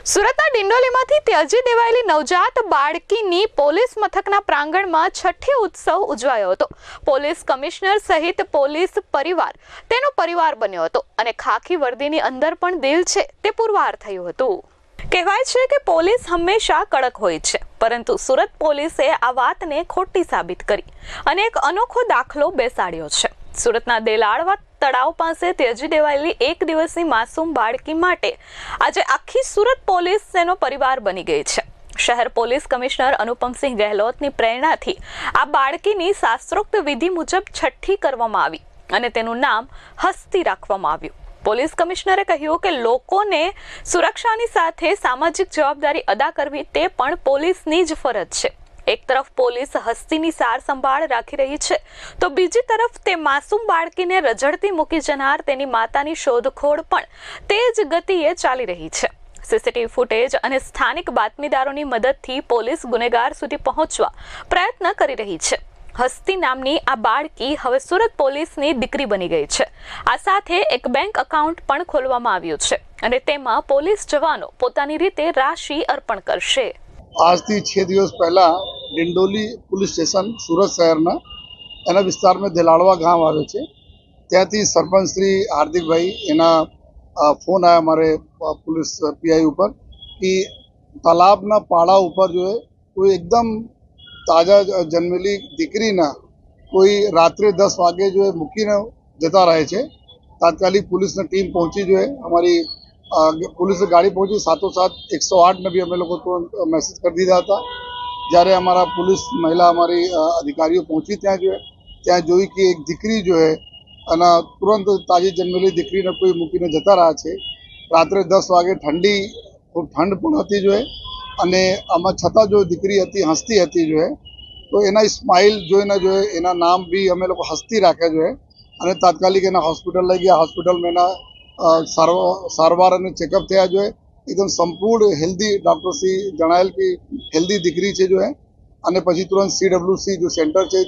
સુરતના ડિંડોલીમાંથી ત્યજી દેવાયેલી નવજાત બાળકીની પોલીસ મથકના પ્રાંગણમાં છઠ્ઠી ઉત્સવ ઉજવાયો હતો। પોલીસ કમિશનર સહિત પોલીસ પરિવાર તેનો પરિવાર બન્યો હતો અને ખાખી વર્દીની અંદર પણ દિલ છે તે પુરવાર થયું હતું। કહેવાય છે કે પોલીસ હંમેશા કડક હોય છે, પરંતુ સુરત પોલીસે આ વાતને ખોટી સાબિત કરી અને એક અનોખો દાખલો બેસાડ્યો છે। સુરતના દેલાડવા તળાવ પાસે ત્યજી દેવાયેલી એક દિવસની માસૂમ બાળકી માટે આજે આખી સુરત પોલીસ તેનો પરિવાર બની ગઈ છે। શહેર પોલીસ કમિશનર અનુપમસિંહ ગહેલોતની પ્રેરણાથી આ બાળકીની શાસ્ત્રોક્ત વિધિ મુજબ છઠ્ઠી કરવામાં આવી અને તેનું નામ હસ્તી રાખવામાં આવ્યું। પોલીસ કમિશનરે કહ્યું કે લોકોને સુરક્ષાની સાથે સામાજિક જવાબદારી અદા કરવી તે પણ પોલીસની જ ફરજ છે। એક તરફ પોલીસ હસ્તીની સાર સંભાળ રાખી રહી છે, તો બીજી તરફ તે માસૂમ બાળકીને રઝળતી મૂકી જનાર તેની માતાની શોધખોળ પણ તેજ ગતિએ ચાલી રહી છે। સીસીટીવી ફૂટેજ અને સ્થાનિક બાતમીદારોની મદદથી પોલીસ ગુનેગાર સુધી પહોંચવા પ્રયત્ન કરી રહી છે। હસ્તી નામની આ બાળકી હવે સુરત પોલીસની દીકરી બની ગઈ છે। આ સાથે એક બેંક એકાઉન્ટ પણ ખોલવામાં આવ્યું છે અને તેમાં પોલીસ જવાનો પોતાની રીતે રાશિ અર્પણ કરશે। આજથી 6 દિવસ પહેલા ડિંડોલી પોલીસ સ્ટેશન સુરત શહેરના એના વિસ્તારમાં દેલાડવા ગામ આવે છે, ત્યાંથી સરપંચ શ્રી હાર્દિકભાઈ એના ફોન આવ્યા અમારે પોલીસ પીઆઈ ઉપર કે તાલાબના પાડા ઉપર જો કોઈ એકદમ તાજા જન્મેલી દીકરીના કોઈ રાત્રે 10 વાગે જો મૂકીને જતા રહે છે। તાત્કાલિક પોલીસની ટીમ પહોંચી જો हमारी पुलिस गाड़ी पहुंची, साथ 108 ने भी हमें लोगों को मैसेज कर दिया था। જ્યારે हमारा पुलिस महिला हमारी अधिकारियों पहुंची ત્યાં જોઈ કે એક દીકરી जो है અને तुरंत તાજી જન્મેલી દીકરીને કોઈ મૂકીને જતા રહ્યા છે। રાત્રે 10 વાગે ખૂબ ઠંડ પણ હતી જો અને આમાં છતાં જો દીકરી હતી હસતી હતી જો તો એના સ્માઇલ જોઈને જો એના નામ બી અમે લોકો હસતી રાખ્યા જો અને તાત્કાલિક એના હોસ્પિટલ લઈ ગયા। હોસ્પિટલમાં એના સારવાર અને ચેકઅપ થયા જો एकदम संपूर्ण हेल्दी डॉक्टर श्री जણાયેલ કે हेल्दी દીકરી છે જો અને પછી તુરંત CWC जो સેન્ટર છે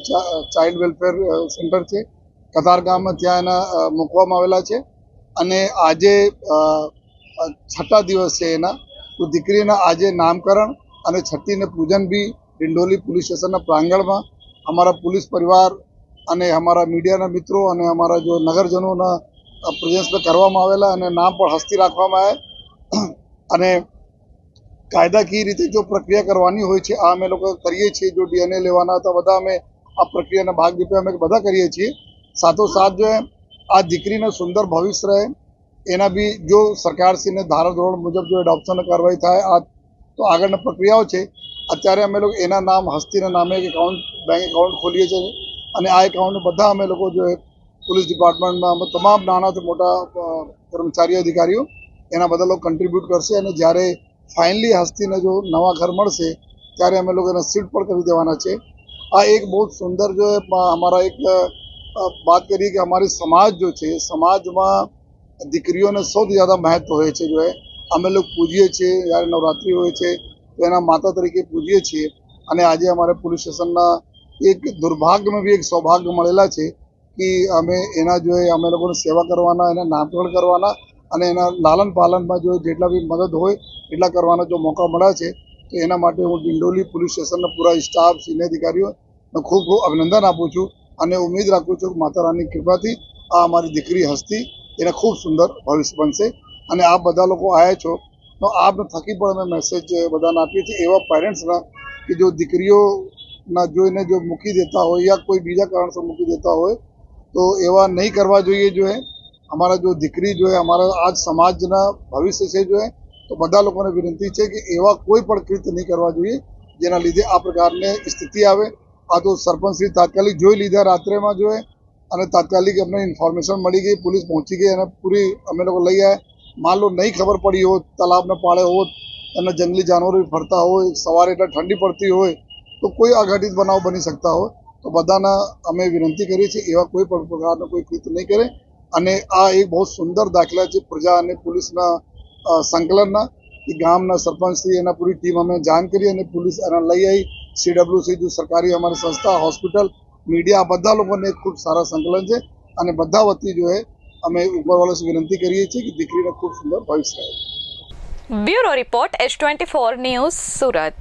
ચાઇલ્ડ વેલફેર સેન્ટર છે કતારગામમાં ત્યાં એના મૂકવામાં આવેલા છે અને આજે છઠ્ઠા દિવસ છે એના। તો દીકરીના આજે નામકરણ અને છઠ્ઠીને પૂજન બી ડિંડોલી પોલીસ સ્ટેશનના પ્રાંગણમાં અમારા પોલીસ પરિવાર અને અમારા મીડિયાના મિત્રો અને અમારા જો નગરજનોના પ્રેઝન્સમાં કરવામાં આવેલા અને નામ પણ હસ્તી રાખવામાં આવે અને કાયદાકીય રીતે જો પ્રક્રિયા કરવાની હોય છે આ અમે લોકો કરીએ છીએ। જો DNA લેવાના હતા બધા અમે આ પ્રક્રિયાના ભાગરૂપે અમે બધા કરીએ છીએ। સાથોસાથ જો આ દીકરીનું સુંદર ભવિષ્ય રહે એના બી જો સરકારશ્રીને ધારાધોરણ મુજબ જો એડોપ્શન કાર્યવાહી થાય આ તો આગળની પ્રક્રિયાઓ છે। અત્યારે અમે લોકો એના નામ હસ્તીના નામે એક બેંક એકાઉન્ટ ખોલીએ છીએ અને આ એકાઉન્ટ બધા અમે લોકો જો પોલીસ ડિપાર્ટમેન્ટમાં તમામ નાનાથી મોટા કર્મચારીઓ અધિકારીઓ એના બધા લોકો કન્ટ્રીબ્યુટ કરશે અને જ્યારે ફાઇનલી હસ્તીને જો નવા ઘર મળશે ત્યારે અમે લોકો એને શિફ્ટ પણ કરી દેવાના છે। આ એક બહુ સુંદર જો हमारा एक बात करिए कि हमारी समाज जो છે સમાજમાં દીકરીઓને સૌથી જ્યાદા મહત્વ હોય છે જો અમે લોકો પૂજીએ છીએ। જ્યારે નવરાત્રિ હોય છે તો એના માતા તરીકે પૂજીએ છીએ અને આજે અમારે પોલીસ સ્ટેશનના એક દુર્ભાગ્યમાં બી એક સૌભાગ્ય મળેલા છે કે અમે એના જો અમે લોકોને સેવા કરવાના એના નામકરણ કરવાના અને એના લાલન પાલનમાં જો જેટલા બી મદદ હોય એટલા કરવાનો જો મોકા મળ્યા છે તો એના માટે હું ડિંડોલી પોલીસ સ્ટેશનના પૂરા સ્ટાફ સિનિયર અધિકારીઓને ખૂબ ખૂબ અભિનંદન આપું છું અને ઉમ્મીદ રાખું છું કે માતા રાણીની કૃપાથી આ અમારી દીકરી હસ્તી એને ખૂબ સુંદર ભવિષ્ય બનશે। અને આપ બધા લોકો આવ્યા છો તો આપને થકી પણ અમે મેસેજ બધાને આપીએ છીએ એવા પેરેન્ટ્સના કે જો દીકરીઓના જોઈને જો મૂકી દેતા હોય યા કોઈ બીજા કારણસર મૂકી દેતા હોય તો એવા નહીં કરવા જોઈએ જો हमारा जो દીકરી जो हमारा आज સમાજના ભવિષ્ય છે જો તો બધા લોકોને વિનંતી છે કે એવા કોઈ પણ કૃત્ય નહીં કરવા જોઈએ જેના લીધે આ પ્રકારની સ્થિતિ આવે। આ તો સરપંચ શ્રી તાત્કાલિક જોઈ લીધા રાત્રેમાં જો અને તાત્કાલિક અમને ઇન્ફોર્મેશન મળી ગઈ, પોલીસ પહોંચી ગઈ અને પૂરી અમે લોકો લઈ આવ્યા। मान लो नहीं खबर पड़ी हो तालाबના પાળે હોત અને જંગલી જાનવરો ફરતા હોય સવારે એટલે ઠંડી પડતી હોય તો કોઈ અઘટિત બનાવ બની શકતા હોય તો બધાના અમે વિનંતી કરીએ છીએ એવા કોઈ પણ પ્રકારનો કોઈ કૃત્ય નહીં કરે અને આ એક બહુ સુંદર દાખલા છે પ્રજા અને પોલીસના સંકલનના કે ગામના સરપંચશ્રી એના પૂરી ટીમ અમે જાણ કરી અને પોલીસ એના લઈ આવી। CWC જો સરકારી અમારી સંસ્થા હોસ્પિટલ મીડિયા બધા લોકોને ખૂબ સારા સંકલન છે અને બધા વતી જો અમે ઉપરવાળા વિનંતી કરીએ છીએ કે દીકરીને ખૂબ સુંદર ભવિષ્ય રહે। Bureau report H24 news Surat.